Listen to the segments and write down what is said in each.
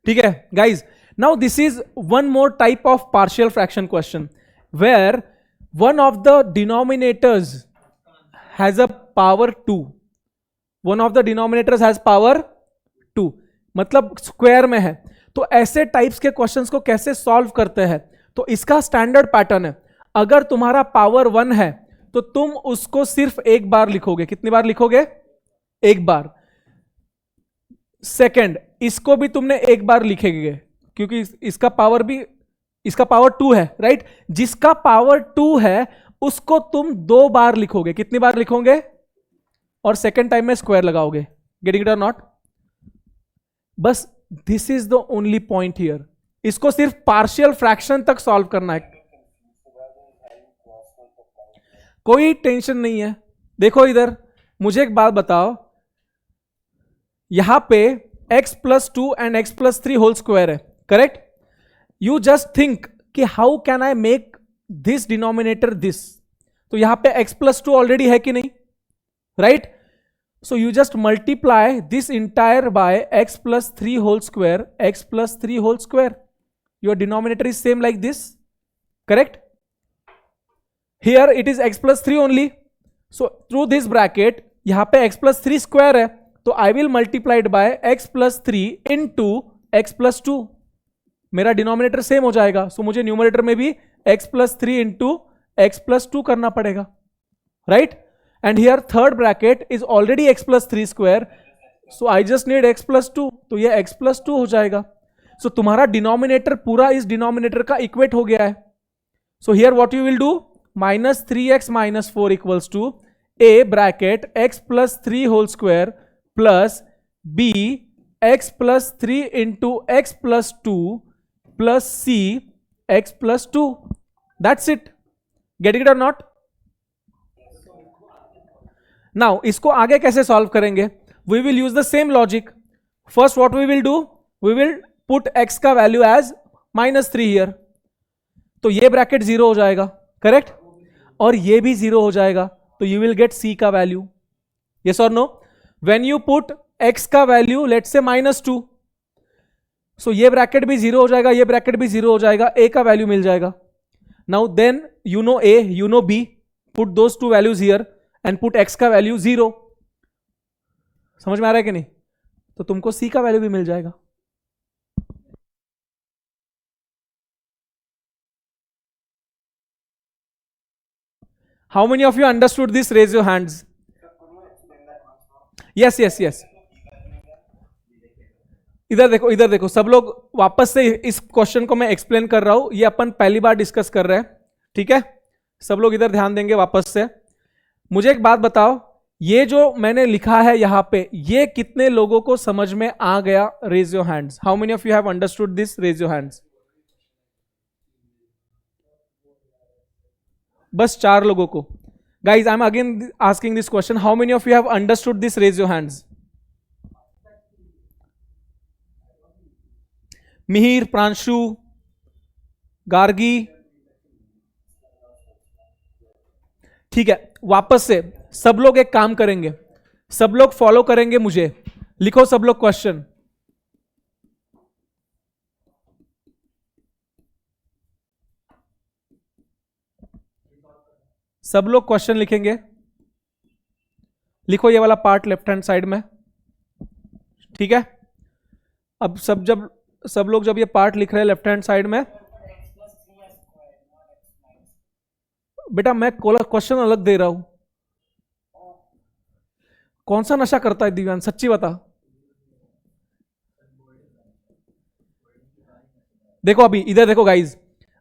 ठीक है guys, now this is one more type of partial fraction question where one of the denominators has a power 2, one of the denominators has power 2, मतलब square में है। तो ऐसे types के questions को कैसे सॉल्व करते हैं? तो इसका स्टैंडर्ड पैटर्न है, अगर तुम्हारा पावर 1 है तो तुम उसको सिर्फ एक बार लिखोगे। कितनी बार लिखोगे? एक बार। सेकंड, इसको भी तुमने एक बार लिखेंगे क्योंकि इसका पावर भी, इसका पावर 2 है, राइट? जिसका पावर 2 है उसको तुम 2 बार लिखोगे। कितनी बार लिखोगे? और सेकंड टाइम में स्क्वायर लगाओगे। गेटिंग इट और नॉट? बस this is the only point here. इसको सिर्फ पार्शियल फ्रैक्शन तक सॉल्व करना है, कोई टेंशन नहीं है। देखो इधर, मुझे एक बात बताओ, यहां पे x प्लस 2 and x plus 3 whole square है, करेक्ट? यू जस्ट थिंक कि how can I make this denominator this. तो यहां पे x प्लस 2 ऑलरेडी है कि नहीं, right? So you just multiply this entire by x plus 3 whole square, x plus 3 whole square. Your denominator is same like this, correct? Here it is x plus 3 only. So through this bracket, यहां पे x plus 3 square है, तो I will multiply it by x plus 3 into x plus 2. मेरा denominator same हो जाएगा, सो मुझे numerator में भी x plus 3 into x plus 2 करना पड़ेगा, right? And here third bracket is already x plus 3 square, so I just need x plus 2, तो ये x plus 2 हो जाएगा। सो तुम्हारा डिनोमिनेटर पूरा इस डिनोमिनेटर का इक्वेट हो गया है। So here what you will do, minus 3x minus 4 equals to a bracket x plus 3 whole square plus b x plus 3 into x plus 2 plus c x plus 2. That's it. Getting it or not? Now इसको आगे कैसे solve करेंगे? We will use the same logic. First what we will do? We will put x का value as -3 here. तो ये bracket 0 हो जाएगा, correct? और ये भी 0 हो जाएगा, तो यू विल गेट c का वैल्यू। यस और no? When you put x का वैल्यू लेट्स से -2, सो ये ब्रैकेट भी 0 हो जाएगा, ये ब्रैकेट भी 0 हो जाएगा, a का वैल्यू मिल जाएगा। Now then you know a, you know b, put those two values here and put x का वैल्यू 0। समझ में आ रहा है कि नहीं? तो तुमको c का वैल्यू भी मिल जाएगा। How many of you understood this? Raise your hands. Yes, yes, yes. इधर देखो, इधर देखो, सब लोग वापस से इस क्वेश्चन को मैं एक्सप्लेन कर रहा हूं, ये अपन पहली बार डिस्कस कर रहे हैं, ठीक है? सब लोग इधर ध्यान देंगे वापस से। मुझे एक बात बताओ, ये जो मैंने लिखा है यहां पे, ये कितने लोगों को समझ में आ गया? Raise your hands. How many of you have understood this? Raise your hands. बस 4 लोगों को। Guys I am again asking this question, how many of you have understood this? Raise your hands. Mihir, Pranshu, Gargi, ठीक है। वापस से सब लोग एक काम करेंगे, सब लोग फॉलो करेंगे मुझे। लिखो सब लोग क्वेश्चन। सब लोग क्वेश्चन लिखेंगे। लिखो ये वाला पार्ट लेफ्ट हैंड साइड में, ठीक है? अब सब लोग जब ये पार्ट लिख रहे हैं लेफ्ट हैंड साइड में, बेटा मैं क्वेश्चन अलग दे रहा हूं। कौन सा नशा करता है दिव्यांश, सच्ची बता। देखो अभी इधर देखो गाइज,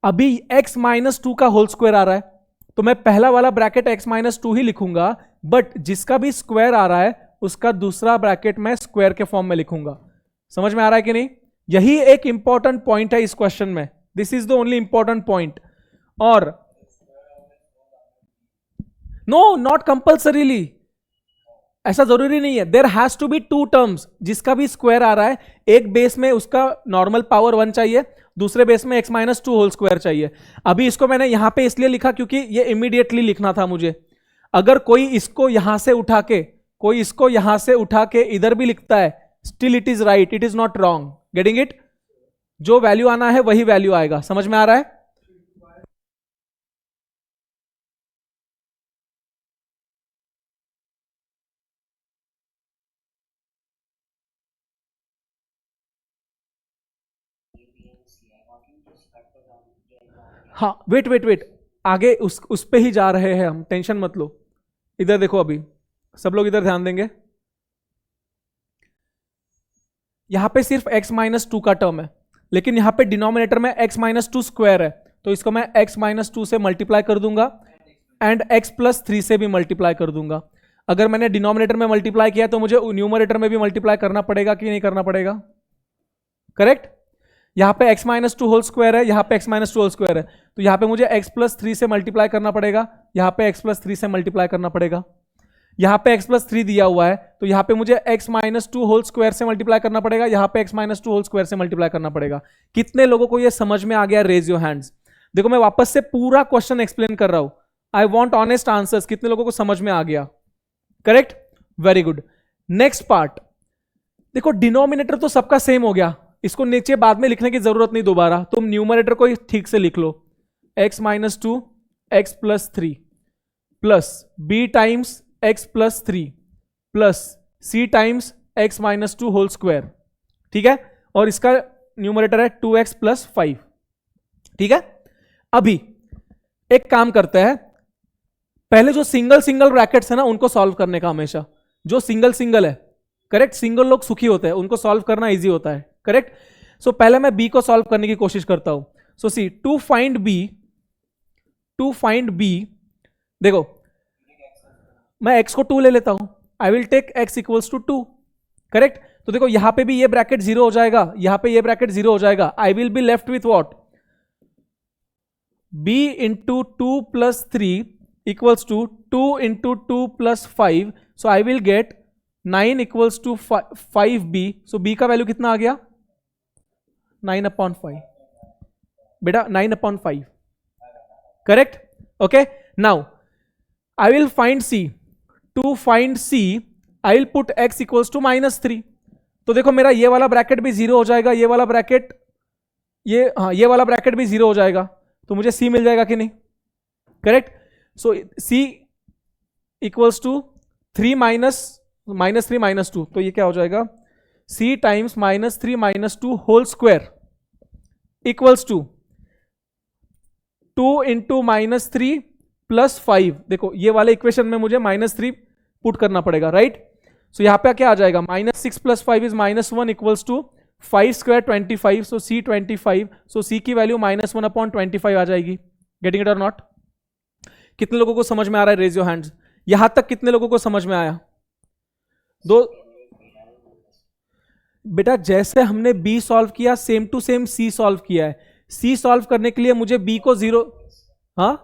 अभी x माइनस 2 का होल स्क्वायर आ रहा है, तो मैं पहला वाला ब्रैकेट x माइनस 2 ही लिखूंगा, बट जिसका भी स्क्वायर आ रहा है उसका दूसरा ब्रैकेट मैं स्क्वायर के फॉर्म में लिखूंगा। समझ में आ रहा है कि नहीं? यही एक इंपॉर्टेंट पॉइंट है इस क्वेश्चन में। This is the only important point. और नो, नॉट कंपल्सरीली, ऐसा जरूरी नहीं है। There has to be 2 terms. जिसका भी स्क्वायर आ रहा है, एक बेस में उसका नॉर्मल पावर 1 चाहिए, दूसरे बेस में x माइनस 2 होल स्क्वायर चाहिए। अभी इसको मैंने यहां पे इसलिए लिखा क्योंकि ये इमीडिएटली लिखना था मुझे। अगर कोई इसको यहां से उठा के, कोई इसको यहां से उठा के इधर भी लिखता है, still it is right, it is not wrong. Getting it? जो वैल्यू आना है वही वैल्यू आएगा, समझ में आ रहा है? हाँ वेट वेट वेट, आगे उस पे ही जा रहे हैं हम, टेंशन मत लो। इधर देखो, अभी सब लोग इधर ध्यान देंगे। यहां पे सिर्फ x माइनस टू का टर्म है, लेकिन यहां पे डिनोमिनेटर में x माइनस टू स्क्वायर है, तो इसको मैं x माइनस टू से मल्टीप्लाई कर दूंगा एंड x प्लस थ्री से भी मल्टीप्लाई कर दूंगा। अगर मैंने डिनोमिनेटर में मल्टीप्लाई किया तो मुझे न्यूमरेटर में भी मल्टीप्लाई करना पड़ेगा कि नहीं करना पड़ेगा? करेक्ट। यहां पे x minus two whole square है, यहां पे x minus two whole square है, तो यहां पे मुझे x प्लस थ्री से मल्टीप्लाई करना पड़ेगा, यहां पे x प्लस थ्री से मल्टीप्लाई करना पड़ेगा। यहां पे x प्लस थ्री दिया हुआ है, तो यहां पे मुझे x minus two whole square से मल्टीप्लाई करना पड़ेगा, यहां पे x minus two whole square से मल्टीप्लाई करना पड़ेगा। कितने लोगों को यह समझ में आ गया? Raise your hands. देखो मैं वापस से पूरा क्वेश्चन एक्सप्लेन कर रहा हूं, आई वॉन्ट ऑनेस्ट आंसर्स। कितने लोगों को समझ में आ गया? Correct, very good. Next part देखो, डिनोमिनेटर तो सबका सेम हो गया, इसको नीचे बाद में लिखने की जरूरत नहीं दोबारा, तुम न्यूमरेटर को ही ठीक से लिख लो, x minus two x plus three plus B times x plus three plus C times x minus two whole square, ठीक है? और इसका न्यूमरेटर है 2x प्लस फाइव, ठीक है? अभी एक काम करते हैं, पहले जो सिंगल सिंगल ब्रैकेट्स है ना उनको सॉल्व करने का, हमेशा जो सिंगल सिंगल है, करेक्ट, सिंगल लोग सुखी होते हैं, उनको सॉल्व करना इजी होता है, करेक्ट। सो पहले मैं बी को सॉल्व करने की कोशिश करता हूं। सो सी टू फाइंड बी, देखो मैं x को 2 ले लेता हूं, I will take x equals to 2, correct. तो देखो यहां पे भी ये ब्रैकेट जीरो हो जाएगा, यहां पे ये ब्रैकेट जीरो हो जाएगा, I will be left with what, b into two plus three equals to 2 into two plus five, so I will get 9 equals to 5b। So b का वैल्यू कितना आ गया? 9/5 बेटा, 9/5, correct. Okay, now I will find c। To find c I will put x equals to -3। तो देखो मेरा ये वाला ब्रैकेट भी जीरो हो जाएगा, ये वाला ब्रैकेट, ये वाला ब्रैकेट भी जीरो हो जाएगा, तो मुझे c मिल जाएगा कि नहीं? Correct. So c equals to 3 -3 -2, तो ये क्या हो जाएगा? c times -3 -2 whole square equals to 2 into -3 plus 5। देखो ये वाले इक्वेशन में मुझे -3 पुट करना पड़ेगा, राइट? सो यहां पे क्या आ जाएगा? -6 plus 5 is -1 equals to 5 square 25, so c 25, so c की वैल्यू -1/25 आ जाएगी। गेटिंग इट और नॉट? कितने लोगों को समझ में आ रहा है? Raise your hands. यहां तक कितने लोगों को समझ में आया? दो बेटा, जैसे हमने b सॉल्व किया same to same c solve किया है। c सॉल्व करने के लिए मुझे b को जीरो, हाँ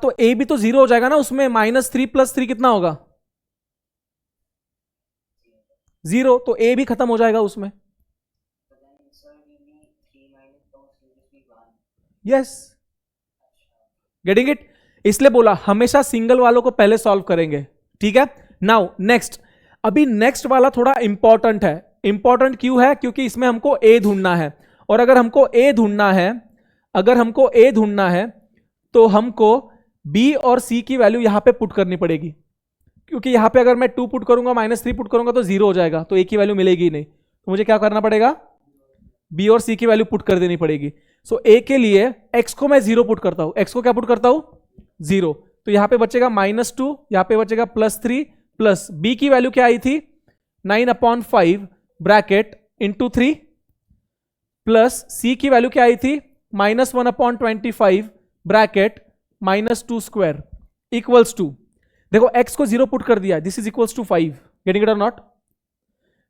तो a भी तो जीरो हो जाएगा ना उसमें, -3 + 3 कितना होगा? 0, तो a भी खत्म हो जाएगा उसमें। Yes, getting it? इसलिए बोला हमेशा सिंगल वालों को पहले सॉल्व करेंगे, ठीक है? नाउ नेक्स्ट, अभी नेक्स्ट वाला थोड़ा इंपॉर्टेंट है। इंपॉर्टेंट क्यों है? क्योंकि इसमें हमको a ढूंढना है, और अगर हमको a ढूंढना है तो हमको b और c की वैल्यू यहां पे पुट करनी पड़ेगी, क्योंकि यहां पे अगर मैं 2 पुट करूंगा -3 पुट करूंगा तो 0 हो जाएगा, तो a की वैल्यू मिलेगी ही नहीं। तो मुझे क्या करना पड़ेगा? b और c की वैल्यू पुट कर देनी पड़ेगी। सो a के लिए x को मैं 0 पुट करता हूं, x को क्या पुट करता हूं? 0, तो यहां पे बचेगा -2, यहां पे बचेगा +3, प्लस b की वैल्यू क्या आई थी? 9/5 ब्रैकेट इंटू 3, प्लस c की वैल्यू क्या आई थी? -1/25 ब्रैकेट -2 स्क्वायर इक्वल्स टू, देखो x को 0 पुट कर दिया, this is equals to 5। Getting it और not?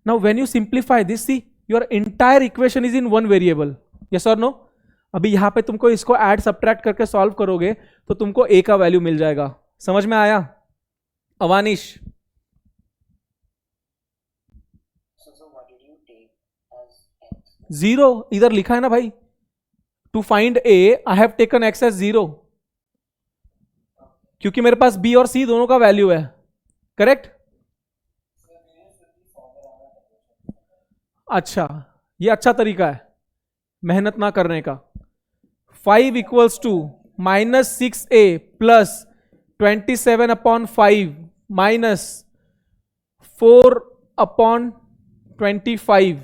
Now when you simplify this, see your entire equation is in one variable, yes और नो? अभी यहां पे तुमको इसको ऐड सब्ट्रैक्ट करके सॉल्व करोगे तो तुमको a का वैल्यू मिल जाएगा। समझ में आया अवानिश? जीरो इधर लिखा है ना भाई, to find a I have taken x as 0, क्योंकि मेरे पास b और c दोनों का वैल्यू है, करेक्ट? अच्छा, ये अच्छा तरीका है मेहनत ना करने का। 5 equals to -6a plus 27/5 minus 4/25।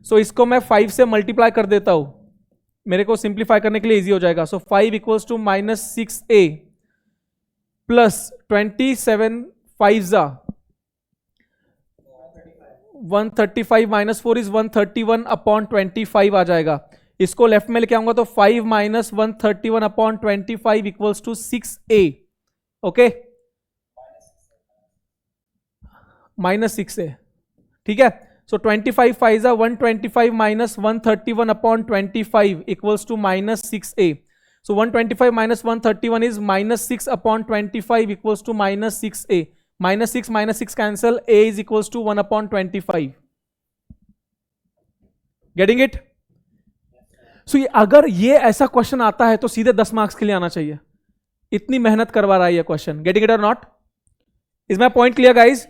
So इसको मैं 5 से मल्टीप्लाई कर देता हूं, मेरे को सिंप्लीफाई करने के लिए इजी हो जाएगा। So 5 equals to -6a plus 27 5 135 minus 4 is 131/25 आ जाएगा। इसको लेफ्ट में लेके आऊंगा तो 5 minus 131/25 equals to 6a। Okay, -6a, ठीक है। So 25 5 125 minus 131/25 equals to -6a। So 125 minus 131 is -6/25 equals to -6a। -6 cancel, a is equals to 1/25। Getting it? So अगर ये ऐसा क्वेश्चन आता है तो सीधे 10 मार्क्स के लिए आना चाहिए, इतनी मेहनत करवा रहा है ये क्वेश्चन। गेटिंग इट और not? Is my point clear guys?